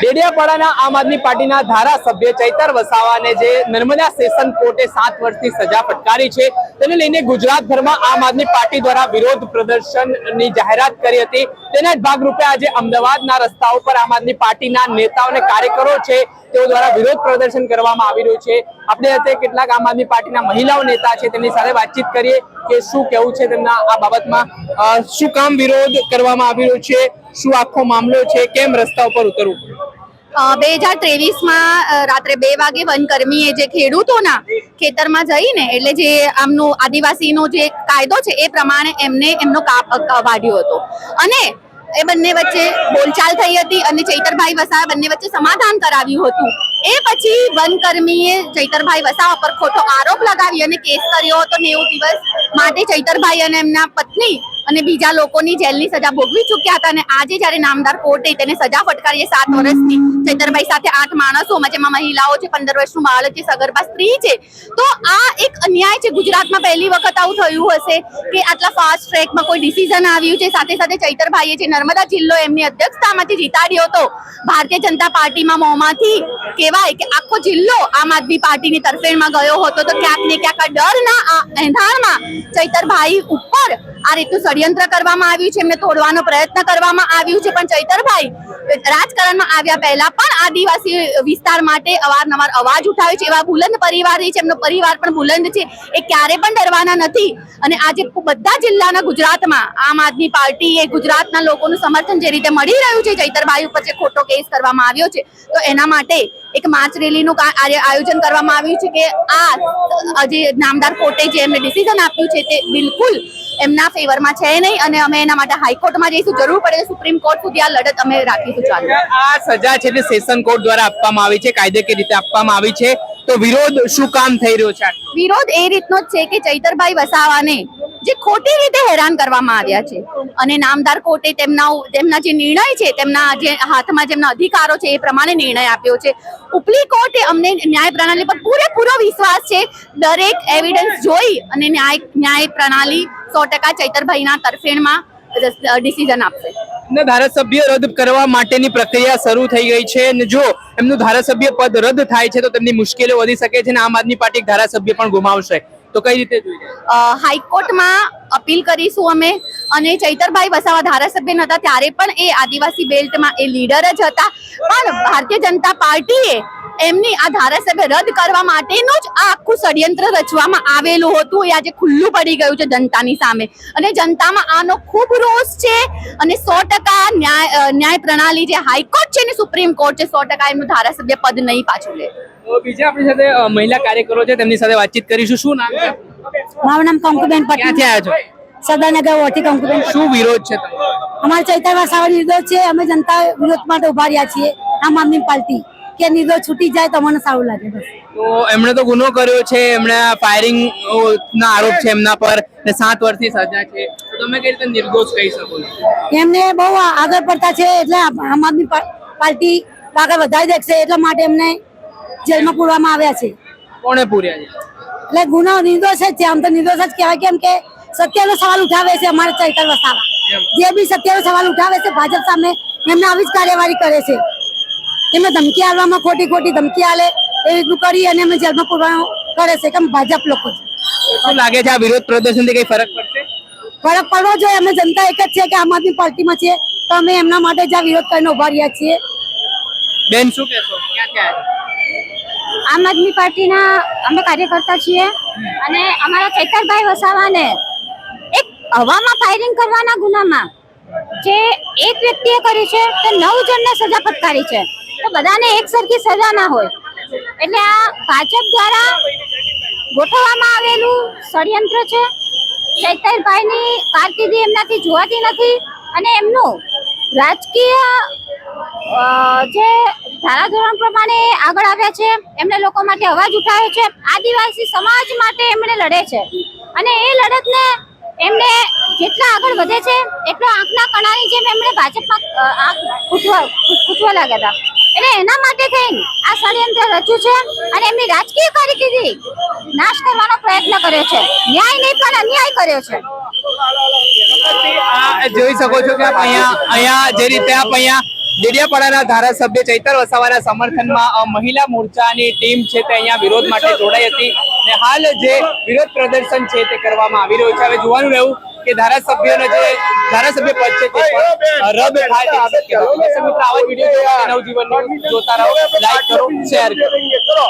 ડેડિયાપાડાના આમ આદમી પાર્ટીના ધારાસભ્ય ચૈતર વસાવાને જે નર્મદા સેશન કોર્ટે 7 વર્ષની સજા ફટકારી છે તેને લઈને ગુજરાતભરમાં આમ આદમી પાર્ટી દ્વારા વિરોધ પ્રદર્શનની જાહેરાત કરી હતી। તેના જ ભાગરૂપે આજે અમદાવાદના રસ્તાઓ પર આમ આદમી પાર્ટીના નેતાઓ અને કાર્યકરો છે તેઓ દ્વારા વિરોધ પ્રદર્શન કરવામાં આવી રહ્યું છે। આપણે અત્યારે કેટલાક આમ આદમી પાર્ટીના મહિલાઓ નેતા છે તેમની સાથે વાતચીત કરીએ કે શું કહેવું છે તેમના આ બાબતમાં, શું કામ વિરોધ કરવામાં આવી રહ્યો છે, શું આખો મામલો છે, કેમ રસ્તા ઉપર ઉતરવું? 2023માં રાત્રે 2 વાગે વનકર્મીએ જે ખેડૂતોના ખેતરમાં જઈને એટલે જે આમનો આદિવાસીનો જે કાયદો છે એ પ્રમાણે એમનો કાપ વાઢ્યો હતો અને એ બંને વચ્ચે બોલચાલ થઈ હતી અને ચૈતરભાઈ વસાવા બંને વચ્ચે સમાધાન કરાવ્યું હતું। એ પછી વનકર્મીએ ચૈતરભાઈ વસાવા પર ખોટો આરોપ લગાવી અને કેસ કર્યો હતો। 90 દિવસ માટે ચૈતરભાઈ અને એમના પત્ની અને બીજા લોકોની જેલની સજા ભોગવી ચૂક્યા હતા અને આજે જ્યારે નામદાર કોર્ટે તેને સજા ફટકારી 7 વર્ષની ચૈતરભાઈ સાથે 8 માણસો જેમાં મહિલાઓ છે, 15 વર્ષનું બાળક છે, સગર્ભા સ્ત્રી છે, તો આ એક અન્યાય છે। ગુજરાતમાં પહેલી વખત આવું થયું હશે કે આટલા ફાસ્ટ ટ્રેકમાં કોઈ ડિસિઝન આવ્યું છે। સાથે સાથે ચૈતરભાઈએ જે નર્મદા જિલ્લો એમની અધ્યક્ષતામાંથી જીતાડ્યો હતો ભારતીય જનતા પાર્ટીમાં મોંમાંથી કહેવાય કે આખો જિલ્લો આમ આદમી પાર્ટીની તરફેણમાં ગયો હતો તો ક્યાંક ને ક્યાંક ડરના એંધાણમાં ચૈતરભાઈ ઉપર આ રીતનું ષડયંત્ર કરવામાં આવ્યું છે, એમને તોડવાનો પ્રયત્ન કરવામાં આવ્યું છે। પણ ચૈતરભાઈ રાજકારણમાં આવ્યા પહેલા પણ આદિવાસી વિસ્તાર માટે અવારનવાર અવાજ ઉઠાવે છે। એવા બુલંદ પરિવારી છે, એમનો પરિવાર પણ બુલંદ છે, એ ક્યારે પણ ડરવાના નથી અને આજે બધા જિલ્લાના ગુજરાતમાં આમ આદમી પાર્ટી એ ગુજરાતના લોકોનું સમર્થન જે રીતે મળી રહ્યું છે ચૈતરભાઈ ઉપર જે ખોટો કેસ કરવામાં આવ્યો છે તો એના માટે એક માર્ચ રેલીનું આયોજન કરવામાં આવ્યું છે કે આ જે નામદાર કોર્ટે જે એમને ડિસિઝન આપ્યું છે તે બિલકુલ એમના ફેવરમાં છે નહીં અને અમે એના માટે હાઈકોર્ટમાં જઈશું, જરૂર પડે સુપ્રીમ કોર્ટ સુધી આ લડત અમે રાખીશું। ચાલો, આ સજા છે તે સેશન કોર્ટ દ્વારા આપવામાં આવી છે, કાયદેકીય રીતે આપવામાં આવી છે, તો વિરોધ શું કામ થઈ રહ્યો છે? વિરોધ એ રીતનો જ છે કે ચૈતરભાઈ વસાવાને જે ખોટી રીતે હેરાન કરવામાં આવ્યા છે અને નામદાર કોર્ટે તેમના જે નિર્ણય છે, તેમના જે હાથમાં જેમના અધિકારો છે એ પ્રમાણે નિર્ણય આપ્યો છે। ઉપલી કોર્ટે અમને ન્યાય પ્રણાલી પર પૂરેપૂરો વિશ્વાસ છે, દરેક એવિડન્સ જોઈ અને ન્યાય પ્રણાલી 100% ચૈતરભાઈના તરફેણમાં ડિસિઝન આપશે। ધારાસભ્ય રદ કરવા માટેની પ્રક્રિયા શરૂ થઈ ગઈ છે અને જો એમનું ધારાસભ્ય પદ રદ થાય છે તો તેમની મુશ્કેલીઓ વધી શકે છે અને આમ આદમી પાર્ટી ધારાસભ્ય પણ ગુમાવશે, તો કઈ રીતે જોઈએ? હાઈકોર્ટમાં અપીલ કરીશું અમે અને ચૈતરભાઈ વસાવા ધારાસભ્ય નહોતા ત્યારે પણ એ આદિવાસી બેલ્ટમાં એ લીડર જ હતા, પણ ભારતીય જનતા પાર્ટીએ એમની આ ધારાસભ્ય રદ કરવા માટેનું જ આ આખું ષડયંત્ર રચવામાં આવેલું હતું। એ આજે ખુલ્લું પડી ગયું છે જનતાની સામે અને જનતામાં આનો ખૂબ રોષ છે અને 100% ન્યાય પ્રણાલી જે હાઈકોર્ટ છે ને સુપ્રીમ કોર્ટ છે 100% એમનું ધારાસભ્ય પદ નહીં પાછું લે। બીજા આપણી સાથે મહિલા કાર્યકરો છે તેમની સાથે વાતચીત કરીશું। શું નામ છે? મારું નામ કંકુબેન પટેલ। ક્યાંથી આવ્યા છો? સદાનગર વોટી કંકુબેન। શું વિરોધ છે? અમારા ચૈતર વસાવા નિર્દોષ છે, અમે જનતા વિરોધ માટે ઉભા રહ્યા છીએ આમ આદમી પાર્ટી કે નિર્દોષ છૂટી જાય તો અમને સારું લાગે બસ। તો એમણે તો ગુનો કર્યો છે, એમણે ફાયરિંગ ના આરોપ છે એમના પર ને 7 વર્ષની સજા છે, તો તમે કઈ રીતે નિર્દોષ કહી શકો છો? એમને બહુ આગળ પડતા છે એટલે આમ આદમી પાર્ટી આગળ વધારી દેશે એટલા માટે એમને જેલમાં પૂરવામાં આવ્યા છે। કોણે પૂર્યા છે? એટલે ગુનો નિર્દોષ જ છે, આમ તો નિર્દોષ જ કહેવાય, કેમ કે સત્યનો સવાલ ઉઠાવે છે અમારે ચૈતર વસાવા, જે બી સત્યનો સવાલ ઉઠાવે છે ભાજપ સામે એમને આવી જ કાર્યવાહી કરે છે। એમને ધમકી આલવામાં ખોટી ધમકી આલે એ રીતનું કરી અને એમને જેલમાં પૂરવાનું કરે છે કેમ ભાજપ લોકો છે। શું લાગે છે આ વિરોધ પ્રદર્શનથી કઈ ફરક પડશે? ફરક પડવો જોઈએ, અમે જનતા એક જ છે કે આમ આદમી પાર્ટીમાં છીએ તો અમે એમના માટે જ આ વિરોધ કરીને ઉભા રહ્યા છીએ। બેન શું કહેશો? ક્યાં આમ આદમી પાર્ટીના અમે કાર્યકર્તા છીએ અને અમારા ચૈતરભાઈ વસાવાને એક હવામાં ફાયરિંગ કરવાના ગુનામાં જે એક વ્યક્તિએ કરી છે તે 9 જણને સજા ફટકારી છે, તો બધાને એક સરખી સજા ના હોય એટલે આ ભાજપ દ્વારા ગોઠવવામાં આવેલું ષડયંત્ર છે। ચૈતરભાઈની કારકિર્દી એમનાથી જોવાતી નથી અને એમનું રાજકીય જે ધારાધોરણ પ્રમાણે આગળ આવ્યા છે, એમને લોકો માટે અવાજ ઉઠાવે છે, આદિવાસી સમાજ માટે એમણે લડે છે અને એ લડતને એમને જેટલા આગળ વધે છે એટલો આંખના કણાની જેમ એમણે ભાજપમાં ખૂટવા લાગ્યા હતા એટલે એના માટે થઈને આ ષડયંત્ર રચ્યું છે અને એમની રાજકીય કારકિર્દી નાશ કરવાનો પ્રયત્ન કર્યો છે, ન્યાય નહીં પણ અન્યાય કર્યો છે। જોઈ શકો છો કે આપ અહીંયા જે રીતે આપ અહીંયા ડેડિયાપાડાના ધારાસભ્ય ચૈતર વસાવાના સમર્થનમાં મહિલા મોરચાની ટીમ છે તે અહીંયા વિરોધ માટે જોડાઈ હતી અને હાલ જે વિરોધ પ્રદર્શન છે તે કરવામાં આવી રહ્યું છે. હવે જોવાનું રહ્યું કે ધારાસભ્ય પદ છે તે પણ રદ થાય તેવી શક્યતા છે. મિત્રો, આવા જ વિડીયો નવજીવન ન્યૂઝ જોતા રહો, લાઈક કરો, શેર કરો.